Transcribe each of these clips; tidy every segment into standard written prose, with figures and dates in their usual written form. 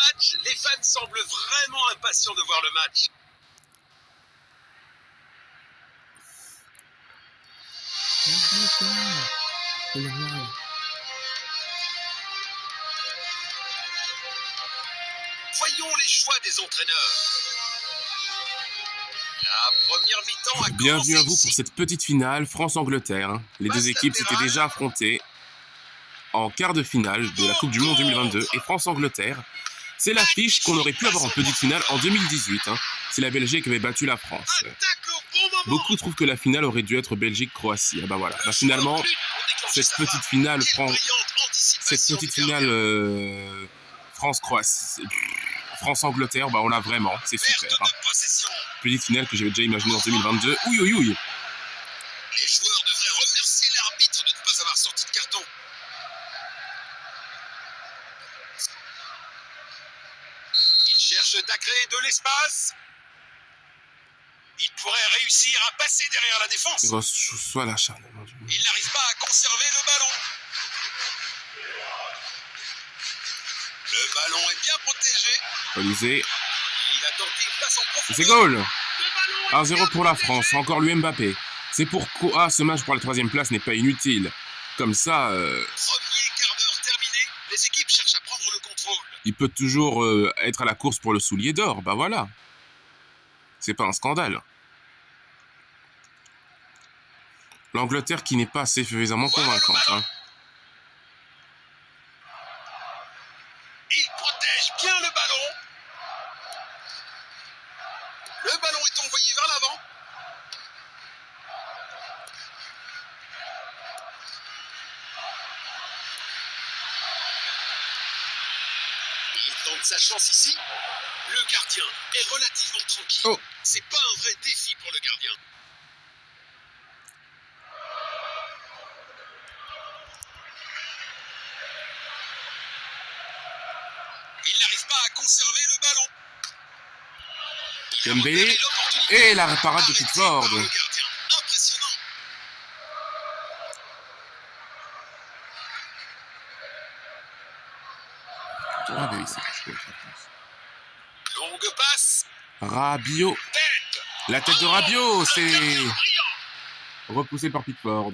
match, les fans semblent vraiment impatients de voir le match. Voyons les choix des entraîneurs. La première mi-temps a Bienvenue à vous commencé pour cette petite finale France-Angleterre. Les deux équipes s'étaient déjà affrontées en quart de finale de la Coupe du Monde 2022 et France-Angleterre. C'est l'affiche qu'on aurait pu avoir en petite finale en 2018. C'est la Belgique qui avait battu la France. Attaque au bon moment. Beaucoup trouvent que la finale aurait dû être Belgique-Croatie. Ah bah voilà. Bah finalement, cette petite finale, France-Croatie, France-Angleterre, bah on l'a vraiment, c'est super. Petite finale que j'avais déjà imaginée en 2022. Oui, oui, oui. Les joueurs devraient remercier l'arbitre de ne pas avoir sorti de carton. Il cherche à créer de l'espace. Il pourrait réussir à passer derrière la défense. Il reçoit l'acharnement du monde. Il n'arrive pas à conserver le ballon. Le ballon est bien protégé. Colisée. Il a tenté une passe en Et profondeur. c'est goal. Le ballon est 1-0 bien pour la protégé. France. Encore lui Mbappé. C'est pourquoi ce match pour la 3e place n'est pas inutile. Comme ça, Premier quart d'heure terminé. Les équipes cherchent à prendre le contrôle. il peut toujours être à la course pour le soulier d'or. Bah voilà. C'est pas un scandale. L'Angleterre qui n'est pas assez suffisamment convaincante. Il protège bien le ballon. Le ballon est envoyé vers l'avant. Il tente sa chance ici. Le gardien est relativement tranquille. Oh. C'est pas un vrai défi pour le gardien. Il n'arrive pas à conserver le ballon. Il a Dembélé. repéré l'opportunité. Et la parade de Arrêté Pickford. par le gardien. Impressionnant. Ah bah oui, c'est Longue passe. Rabiot. Tête. La tête de Rabiot, c'est Brillant. repoussé par Pickford.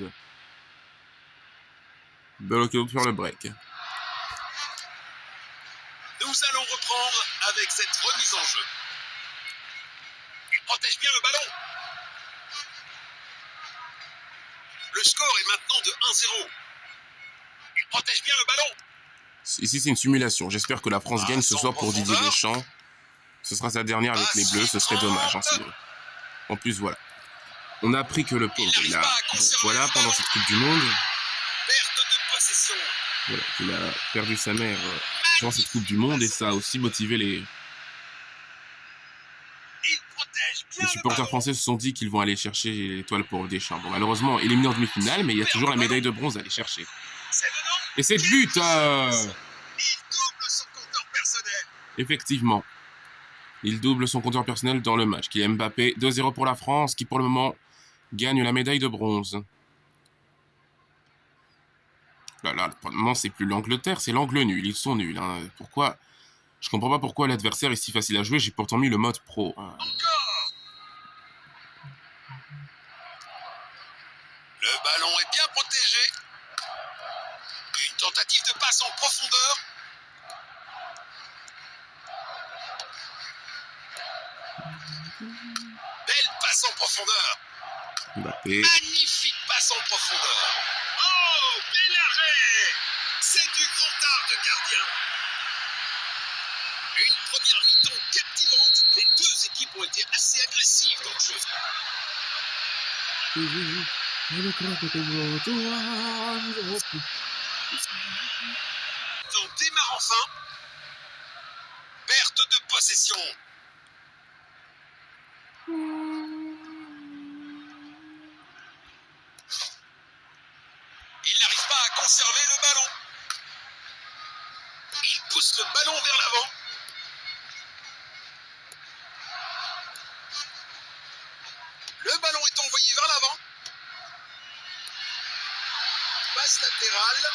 Bloqué sur le break. Nous allons reprendre avec cette remise en jeu. Il protège bien le ballon. Le score est maintenant de 1-0. Il protège bien le ballon. Ici, c'est une simulation. J'espère que la France gagne ce soir pour Didier Deschamps. Ce sera sa dernière avec les Bleus. Ce serait dommage. Sinon. En plus, voilà. On a appris que le pauvre, il a... Voilà, pendant cette Coupe du Monde, Perte de possession. voilà, qu'il a perdu sa mère durant cette Coupe du Monde. Et ça a aussi motivé les Il protège bien le supporters ballon. français se sont dit qu'ils vont aller chercher l'étoile pour Deschamps. Bon, malheureusement, éliminé en demi-finale, mais il y a toujours la médaille de bronze à aller chercher. C'est dedans. Et c'est le but Il double son compteur personnel. Effectivement. Il double son compteur personnel dans le match, qui est Mbappé. 2-0 pour la France, qui pour le moment gagne la médaille de bronze. Là, pour le moment, c'est plus l'Angleterre, c'est l'angle nul. Ils sont nuls. Pourquoi? Je comprends pas pourquoi l'adversaire est si facile à jouer. J'ai pourtant mis le mode pro. Encore. Le ballon est bien protégé. Une tentative de passe en profondeur. Belle passe en profondeur. Mbappé. Magnifique passe en profondeur. Oh, bel arrêt. C'est du grand art de gardien. Une première mi-temps captivante. Les deux équipes ont été assez agressives dans le jeu. On démarre enfin. Perte de possession. Il n'arrive pas à conserver le ballon. Il pousse le ballon vers l'avant. Le ballon est envoyé vers l'avant. Passe latérale.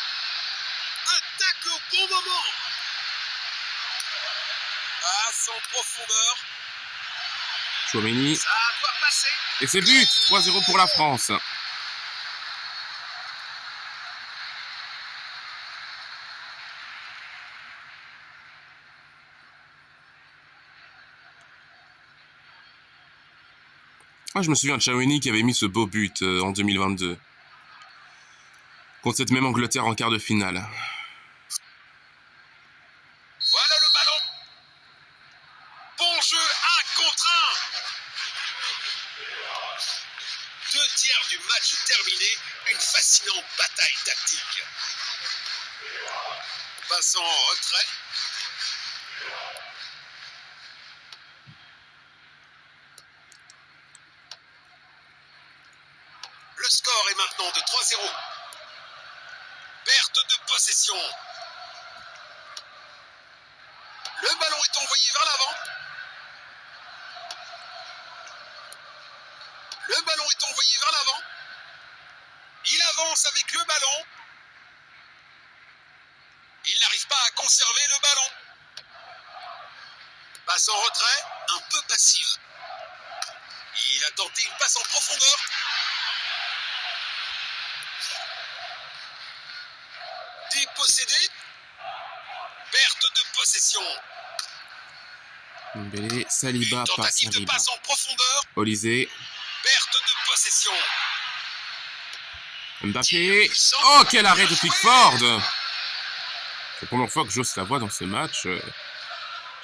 Attaque au bon moment. Passe en profondeur. Chouameni. Ça doit passer. Et c'est but. 3-0 pour la France. Ah, je me souviens de Chouameni qui avait mis ce beau but en 2022. Contre cette même Angleterre en quart de finale. Voilà le ballon. Bon jeu, 1 contre 1. 2 tiers du match terminé. Une fascinante bataille tactique. Passant en retrait. Le score est maintenant de 3-0. Perte de possession. Le ballon est envoyé vers l'avant. Le ballon est envoyé vers l'avant. Il avance avec le ballon. Il n'arrive pas à conserver le ballon. Passe en retrait, un peu passive. Il a tenté une passe en profondeur. Dépossédé. Perte de possession. Mbélé, Saliba, Une pas tentative de Saliba. passe en profondeur. Olysée, Perte de possession. Mbappé. Oh, quel arrêt de Pickford! C'est la première fois que j'ose la voix dans ce match.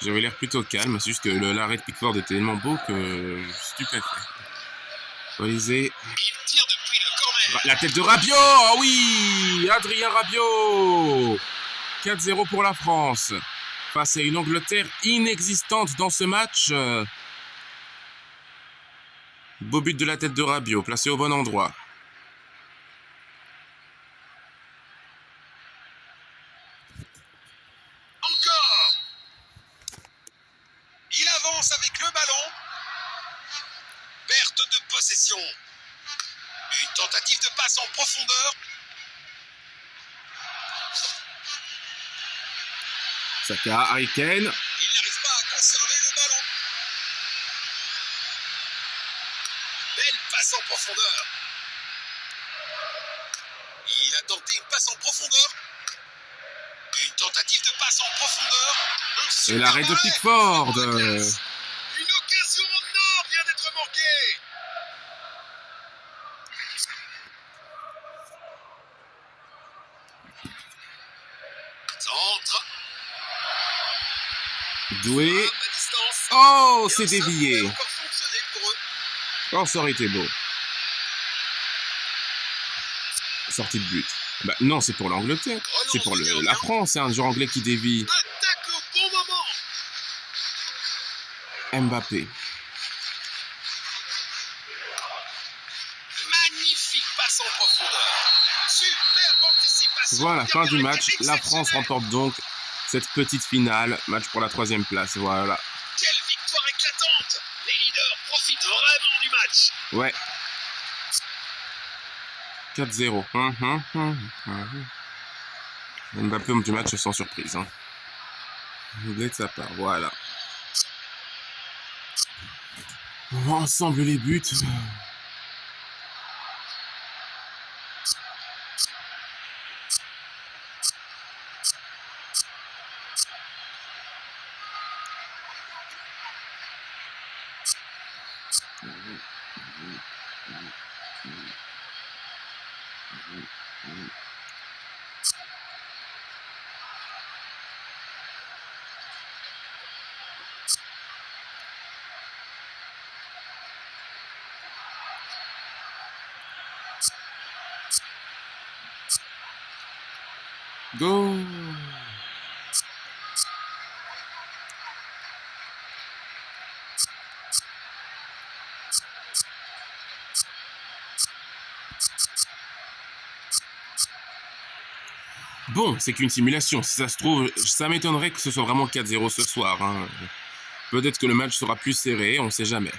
J'avais l'air plutôt calme, c'est juste que l'arrêt de Pickford était tellement beau que je suis stupéfait. Olysée. Il tire depuis le corner. La tête de Rabiot! Oh oui! Adrien Rabiot! 4-0 pour la France. Face à une Angleterre inexistante dans ce match. Beau but de la tête de Rabiot, placé au bon endroit. Encore. Il avance avec le ballon. Perte de possession. Une tentative de passe en profondeur. Saka, Harry Kane. Il n'arrive pas à conserver le ballon. Belle passe en profondeur. Il a tenté une passe en profondeur. Une tentative de passe en profondeur. Et l'arrêt de Pickford. Une occasion en or vient d'être manquée. Centre. Doué. Frappe à distance. Oh, Et c'est ça dévié. pourrait encore fonctionner pour eux. Oh, ça aurait été beau. Sortie de but. Bah non, c'est pour l'Angleterre. C'est pour la France, c'est un joueur anglais qui dévie. Attaque au bon moment. Mbappé. Magnifique passe en profondeur. Superbe anticipation. Voilà, fin du Derrière, match. il est La France exceptionnel. remporte donc cette petite finale. Match pour la 3e place. Voilà. Quelle victoire éclatante. Les leaders profitent vraiment du match. Ouais. 4-0. Mbappé homme du match sans surprise. Doublé de sa part. Voilà. On voit ensemble les buts. Go! Bon, c'est qu'une simulation. Si ça se trouve, ça m'étonnerait que ce soit vraiment 4-0 ce soir. Peut-être que le match sera plus serré, on sait jamais.